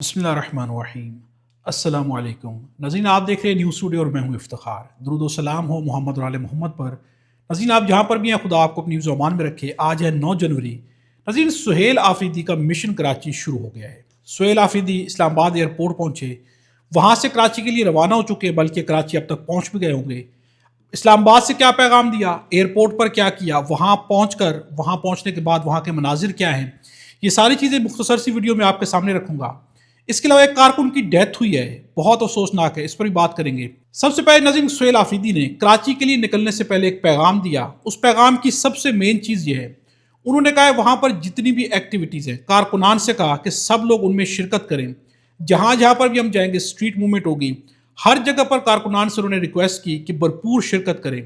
بسم اللہ الرحمن الرحیم۔ السلام علیکم ناظرین، آپ دیکھ رہے ہیں نیوز اسٹوڈیو اور میں ہوں افتخار۔ درود و سلام ہو محمد اور آل محمد پر۔ ناظرین، آپ جہاں پر بھی ہیں خدا آپ کو اپنی حفظ و امان میں رکھے۔ آج ہے 9 جنوری۔ ناظرین، سہیل آفریدی کا مشن کراچی شروع ہو گیا ہے۔ سہیل آفریدی اسلام آباد ایئرپورٹ پہنچے، وہاں سے کراچی کے لیے روانہ ہو چکے، بلکہ کراچی اب تک پہنچ بھی گئے ہوں گے۔ اسلام آباد سے کیا پیغام دیا، ایئرپورٹ پر کیا کیا، وہاں پہنچنے کے بعد وہاں کے مناظر کیا ہیں، یہ ساری چیزیں مختصر سی ویڈیو میں آپ کے سامنے رکھوں گا۔ اس کے علاوہ ایک کارکن کی ڈیتھ ہوئی ہے، بہت افسوسناک ہے، اس پر بھی بات کریں گے۔ سب سے پہلے ناظرین، سہیل آفریدی نے کراچی کے لیے نکلنے سے پہلے ایک پیغام دیا۔ اس پیغام کی سب سے مین چیز یہ ہے، انہوں نے کہا ہے وہاں پر جتنی بھی ایکٹیویٹیز ہیں، کارکنان سے کہا کہ سب لوگ ان میں شرکت کریں۔ جہاں جہاں پر بھی ہم جائیں گے، اسٹریٹ موومنٹ ہوگی، ہر جگہ پر کارکنان سے انہوں نے ریکویسٹ کی کہ بھرپور شرکت کریں۔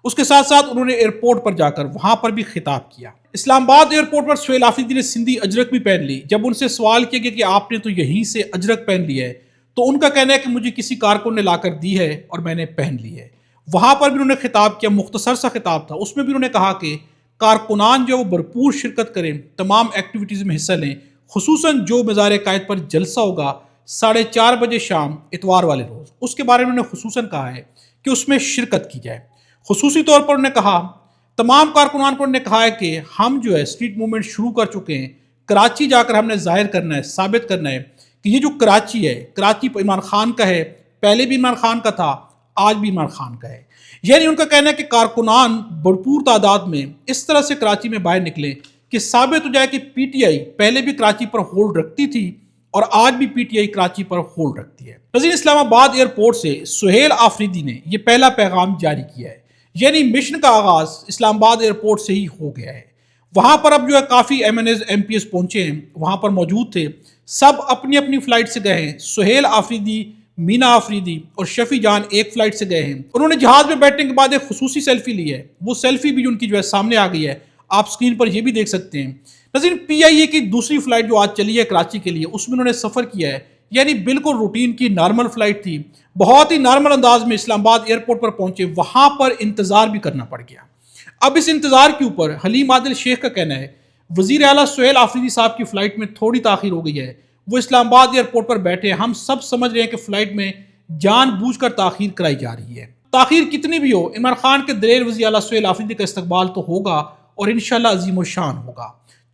اس کے ساتھ ساتھ انہوں نے ایئرپورٹ پر جا کر وہاں پر بھی خطاب کیا۔ اسلام آباد ایئرپورٹ پر سہیل آفریدی نے سندھی اجرک بھی پہن لی۔ جب ان سے سوال کیا گیا کہ آپ نے تو یہیں سے اجرک پہن لی ہے، تو ان کا کہنا ہے کہ مجھے کسی کارکن نے لا کر دی ہے اور میں نے پہن لی ہے۔ وہاں پر بھی انہوں نے خطاب کیا، مختصر سا خطاب تھا، اس میں بھی انہوں نے کہا کہ کارکنان جو وہ بھرپور شرکت کریں، تمام ایکٹیویٹیز میں حصہ لیں، خصوصاً جو مزار قائد پر جلسہ ہوگا 4:30 بجے شام اتوار والے روز، اس کے بارے میں انہوں نے خصوصاً کہا ہے کہ اس میں شرکت کی جائے۔ خصوصی طور پر انہوں نے کہا، تمام کارکنان کو انہوں نے کہا ہے کہ ہم جو ہے اسٹریٹ موومنٹ شروع کر چکے ہیں، کراچی جا کر ہم نے ظاہر کرنا ہے، ثابت کرنا ہے کہ یہ جو کراچی ہے، کراچی عمران خان کا ہے، پہلے بھی عمران خان کا تھا، آج بھی عمران خان کا ہے۔ یعنی ان کا کہنا ہے کہ کارکنان بھرپور تعداد میں اس طرح سے کراچی میں باہر نکلیں کہ ثابت ہو جائے کہ پی ٹی آئی پہلے بھی کراچی پر ہولڈ رکھتی تھی اور آج بھی P T I Karachi per hold رکھتی ہے۔ ناظرین، اسلام آباد ایئرپورٹ سے سہیل آفریدی نے یہ پہلا پیغام جاری کیا ہے، یعنی مشن کا آغاز اسلام آباد ایئرپورٹ سے ہی ہو گیا ہے۔ وہاں پر اب جو ہے کافی M N As M P S پہنچے ہیں، وہاں پر موجود تھے، سب اپنی اپنی فلائٹ سے گئے ہیں۔ سہیل آفریدی، مینا آفریدی اور شفیع جان ایک فلائٹ سے گئے ہیں۔ انہوں نے جہاز میں بیٹھنے کے بعد ایک خصوصی سیلفی لی ہے، وہ سیلفی بھی ان کی جو ہے سامنے آ گئی ہے، آپ سکرین پر یہ بھی دیکھ سکتے ہیں۔ ناظرین، پی آئی اے کی دوسری فلائٹ جو آج چلی ہے کراچی کے لیے، اس میں انہوں نے سفر کیا ہے، یعنی بالکل روٹین کی نارمل فلائٹ تھی، بہت ہی نارمل انداز میں اسلام آباد ایئرپورٹ پر پہنچے، وہاں پر انتظار بھی کرنا پڑ گیا۔ اب اس انتظار کے اوپر حلیم عادل شیخ کا کہنا ہے، وزیر اعلیٰ سہیل آفریدی صاحب کی فلائٹ میں تھوڑی تاخیر ہو گئی ہے، وہ اسلام آباد ایئرپورٹ پر بیٹھے ہیں، ہم سب سمجھ رہے ہیں کہ فلائٹ میں جان بوجھ کر تاخیر کرائی جا رہی ہے۔ تاخیر کتنی بھی ہو، عمران خان کے دلیر وزیر اعلیٰ سہیل آفریدی کا استقبال تو ہوگا اور انشاءاللہ عظیم الشان ہوگا۔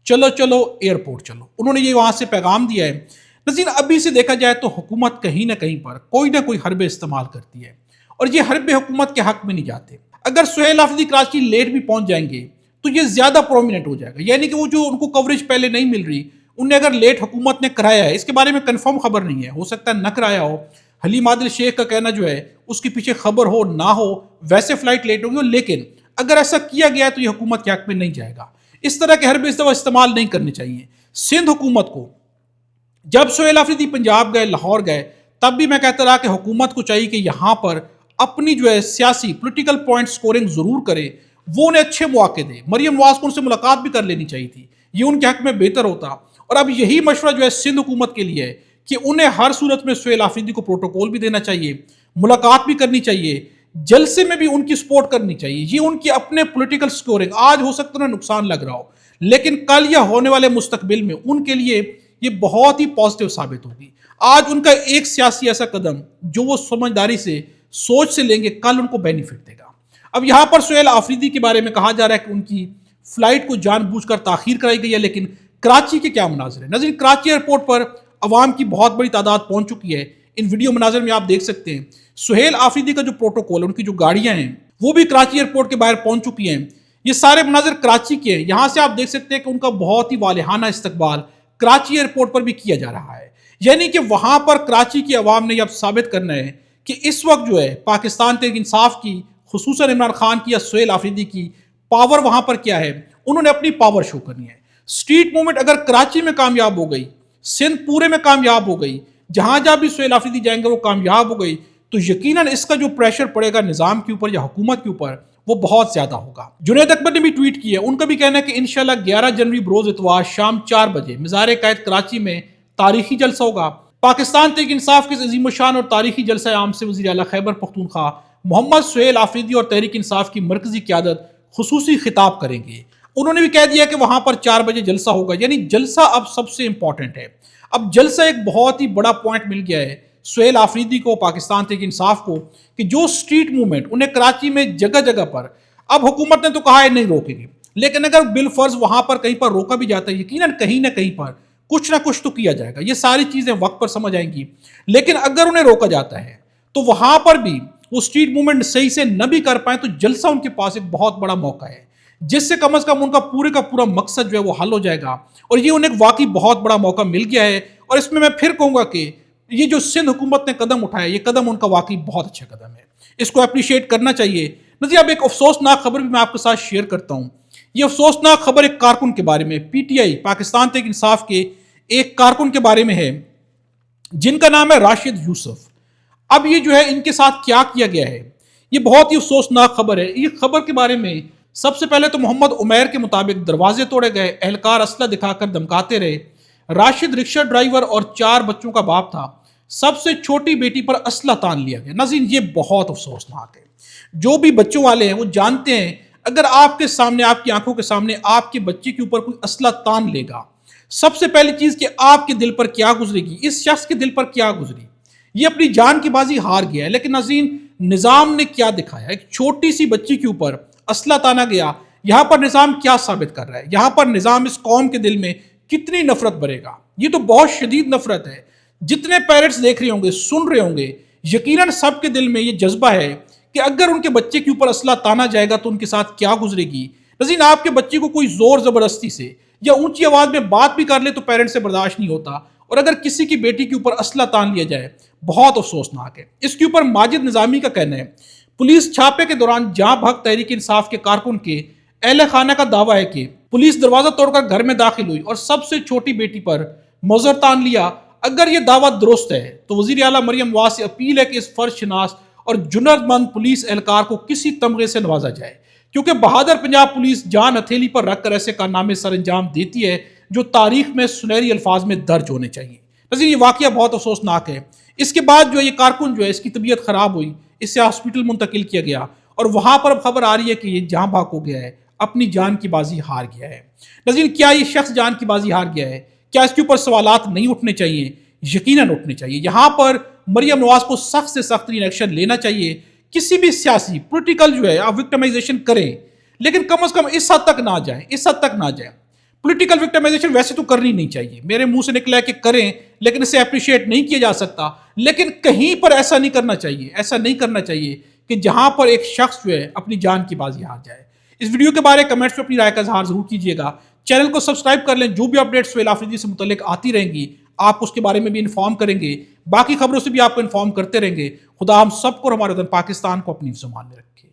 چلو چلو ایئرپورٹ چلو، انہوں نے یہ وہاں سے پیغام دیا ہے۔ ناظرین، ابھی سے دیکھا جائے تو حکومت کہیں نہ کہیں پر کوئی نہ کوئی حربے استعمال کرتی ہے، اور یہ حربے حکومت کے حق میں نہیں جاتے۔ اگر سہیل آفریدی کراچی لیٹ بھی پہنچ جائیں گے تو یہ زیادہ پرومیننٹ ہو جائے گا، یعنی کہ وہ جو ان کو کوریج پہلے نہیں مل رہی، انہیں اگر لیٹ حکومت نے کرایا ہے، اس کے بارے میں کنفرم خبر نہیں ہے، ہو سکتا ہے نہ کرایا ہو۔ حلیم عادل شیخ کا کہنا جو ہے اس کے پیچھے خبر ہو نہ ہو، ویسے فلائٹ لیٹ ہوگی، لیکن اگر ایسا کیا گیا ہے تو یہ حکومت کے حق میں نہیں جائے گا۔ اس طرح کے حربے اس دفعہ استعمال نہیں کرنے چاہیے۔ سندھ حکومت کو جب سہیل آفریدی پنجاب گئے، لاہور گئے، تب بھی میں کہتا رہا کہ حکومت کو چاہیے کہ یہاں پر اپنی جو ہے سیاسی پولیٹیکل پوائنٹ سکورنگ ضرور کرے، وہ انہیں اچھے مواقع دے۔ مریم نواز کو ان سے ملاقات بھی کر لینی چاہیے تھی، یہ ان کے حق میں بہتر ہوتا۔ اور اب یہی مشورہ جو ہے سندھ حکومت کے لیے ہے کہ انہیں ہر صورت میں سہیل آفریدی کو پروٹوکول بھی دینا چاہیے، ملاقات بھی کرنی چاہیے، جلسے میں بھی ان کی سپورٹ کرنی چاہیے۔ یہ ان کی اپنے پولیٹیکل سکورنگ، آج ہو سکتا ہے انہیں نقصان لگ رہا ہو، لیکن کل یا ہونے والے مستقبل میں ان کے لیے یہ بہت ہی پازیٹیو ثابت ہوگی۔ آج ان کا ایک سیاسی ایسا قدم جو وہ سمجھداری سے، سوچ سے لیں گے، کل ان کو بینیفٹ دے گا۔ اب یہاں پر سہیل آفریدی کے بارے میں کہا جا رہا ہے کہ ان کی فلائٹ کو جان بوجھ کر تاخیر کرائی گئی ہے، لیکن کراچی کے کیا مناظر ہیں؟ ناظرین، کراچی ایئرپورٹ پر عوام کی بہت بڑی تعداد پہنچ چکی ہے۔ ان ویڈیو مناظر میں آپ دیکھ سکتے ہیں سہیل آفریدی کا جو پروٹوکول ہے، ان کی جو گاڑیاں ہیں، وہ بھی کراچی ایئرپورٹ کے باہر پہنچ چکی ہیں۔ یہ سارے مناظر کراچی کے ہیں۔ یہاں سے آپ دیکھ سکتے ہیں کہ ان کا بہت ہی والہانہ استقبال کراچی ایئرپورٹ پر بھی کیا جا رہا ہے، یعنی کہ وہاں پر کراچی کی عوام نے اب ثابت کرنا ہے کہ اس وقت جو ہے پاکستان تحریک انصاف کی، خصوصاً عمران خان کی یا سہیل آفریدی کی پاور وہاں پر کیا ہے، انہوں نے اپنی پاور شو کرنی ہے۔ اسٹریٹ موومنٹ اگر کراچی میں کامیاب ہو گئی، سندھ پورے میں کامیاب ہو گئی، جہاں جہاں بھی سہیل آفریدی جائیں گے وہ کامیاب ہو گئی، تو یقیناً اس کا جو پریشر پڑے گا نظام کے اوپر یا حکومت کے اوپر، وہ بہت زیادہ ہوگا۔ جنید اکبر نے بھی ٹویٹ کیا ہے، ان کا بھی کہنا ہے کہ انشاءاللہ 11 جنوری بروز اتوار شام 4 بجے مزار قائد کراچی میں تاریخی جلسہ ہوگا۔ پاکستان تحریک انصاف کے عظیم الشان اور تاریخی جلسہ عام سے وزیر اعلیٰ خیبر پختونخوا محمد سہیل آفریدی اور تحریک انصاف کی مرکزی قیادت خصوصی خطاب کریں گے۔ انہوں نے بھی کہہ دیا کہ وہاں پر 4 بجے جلسہ ہوگا، یعنی جلسہ اب سب سے امپورٹنٹ ہے۔ اب جلسہ ایک بہت ہی بڑا پوائنٹ مل گیا ہے سہیل آفریدی کو، پاکستان تحریک انصاف کو، کہ جو سٹریٹ موومنٹ انہیں کراچی میں جگہ جگہ پر، اب حکومت نے تو کہا ہے نہیں روکے گی، لیکن اگر بالفرض وہاں پر کہیں پر روکا بھی جاتا ہے، یقیناً کہیں نہ کہیں پر کچھ نہ کچھ تو کیا جائے گا، یہ ساری چیزیں وقت پر سمجھ آئیں گی، لیکن اگر انہیں روکا جاتا ہے تو وہاں پر بھی وہ سٹریٹ موومنٹ صحیح سے نہ بھی کر پائیں تو جلسہ ان کے پاس ایک بہت بڑا موقع ہے، جس سے کم از کم ان کا پورا مقصد جو ہے وہ حل ہو جائے گا، اور یہ انہیں واقعی بہت بڑا موقع مل گیا ہے۔ اور اس میں پھر کہوں گا کہ یہ جو سندھ حکومت نے قدم اٹھایا، یہ قدم ان کا واقعی بہت اچھا قدم ہے، اس کو اپریشیٹ کرنا چاہیے۔ نظیر اب ایک افسوسناک خبر بھی میں آپ کے ساتھ شیئر کرتا ہوں۔ یہ افسوسناک خبر ایک کارکن کے بارے میں، P T I Pakistan Tehreek Insaf کے ایک کارکن کے بارے میں ہے، جن کا نام ہے راشد یوسف۔ اب یہ جو ہے ان کے ساتھ کیا کیا گیا ہے، یہ بہت ہی افسوسناک خبر ہے۔ یہ خبر کے بارے میں سب سے پہلے تو محمد عمیر کے مطابق دروازے توڑے گئے، اہلکار اسلحہ دکھا کر دھمکاتے رہے۔ راشد رکشہ ڈرائیور اور 4 بچوں کا باپ تھا، سب سے چھوٹی بیٹی پر اسلحہ تان لیا گیا۔ ناظرین یہ بہت افسوسناک ہے۔ جو بھی بچوں والے ہیں وہ جانتے ہیں اگر آپ کے سامنے، آپ کی آنکھوں کے سامنے آپ کے بچے کے اوپر کوئی اسلحہ تان لے گا، سب سے پہلی چیز کہ آپ کے دل پر کیا گزرے گی، اس شخص کے دل پر کیا گزری۔ یہ اپنی جان کی بازی ہار گیا ہے، لیکن ناظرین نظام نے کیا دکھایا، ایک چھوٹی سی بچی کے اوپر اسلحہ تانا گیا۔ یہاں پر نظام کیا ثابت کر رہا ہے، یہاں پر نظام اس قوم کے دل میں کتنی نفرت بھرے گا۔ یہ تو بہت شدید نفرت ہے۔ جتنے پیرنٹس دیکھ رہے ہوں گے، سن رہے ہوں گے، یقیناً سب کے دل میں یہ جذبہ ہے کہ اگر ان کے بچے کے اوپر اسلحہ تانا جائے گا تو ان کے ساتھ کیا گزرے گی۔ ناظرین آپ کے بچے کو کوئی زور زبردستی سے یا اونچی آواز میں بات بھی کر لے تو پیرنٹ سے برداشت نہیں ہوتا، اور اگر کسی کی بیٹی کے اوپر اسلحہ تان لیا جائے بہت افسوسناک ہے۔ اس کے اوپر ماجد نظامی کا کہنا ہے، پولیس چھاپے کے دوران جاں بحق تحریک انصاف کے کارکن کے اہل خانہ کا دعویٰ ہے کہ پولیس دروازہ توڑ کر گھر میں داخل ہوئی اور سب سے چھوٹی بیٹی پر موزر تان لیا۔ اگر یہ دعویٰ درست ہے تو وزیر اعلیٰ مریم نواز سے اپیل ہے کہ اس فرض شناس اور جرات مند پولیس اہلکار کو کسی تمغے سے نوازا جائے، کیونکہ بہادر پنجاب پولیس جان ہتھیلی پر رکھ کر ایسے کارنامے سر انجام دیتی ہے جو تاریخ میں سنہری الفاظ میں درج ہونے چاہیے۔ ناظرین یہ واقعہ بہت افسوسناک ہے۔ اس کے بعد جو یہ کارکن جو ہے اس کی طبیعت خراب ہوئی، اسے ہاسپٹل منتقل کیا گیا، اور وہاں پر اب خبر آ رہی ہے کہ یہ جاں بحق ہو گیا ہے، اپنی جان کی بازی ہار گیا ہے۔ ناظرین کیا یہ شخص جان کی بازی ہار گیا ہے؟ کیا اس کے اوپر سوالات نہیں اٹھنے چاہیے؟ یقیناً اٹھنے چاہیے۔ یہاں پر مریم نواز کو سخت سے سخت ترین ایکشن لینا چاہیے۔ کسی بھی سیاسی پولیٹیکل جو ہے آپ وکٹمائزیشن کریں، لیکن کم از کم اس حد تک نہ جائیں، اس حد تک نہ جائیں۔ پولیٹیکل وکٹمائزیشن ویسے تو کرنی نہیں چاہیے، میرے منہ سے نکلا ہے کہ کریں، لیکن اسے اپریشیٹ نہیں کیا جا سکتا، لیکن کہیں پر ایسا نہیں کرنا چاہیے، ایسا نہیں کرنا چاہیے کہ جہاں پر ایک شخص جو ہے اپنی جان کی بازی ہار جائے۔ اس ویڈیو کے بارے کمنٹس میں اپنی رائے کا اظہار ضرور کیجیے گا۔ چینل کو سبسکرائب کر لیں، جو بھی اپڈیٹس سہیل آفریدی سے متعلق آتی رہیں گی آپ اس کے بارے میں بھی انفارم کریں گے، باقی خبروں سے بھی آپ کو انفارم کرتے رہیں گے۔ خدا ہم سب کو اور ہمارے وطن پاکستان کو اپنی زبان میں رکھے۔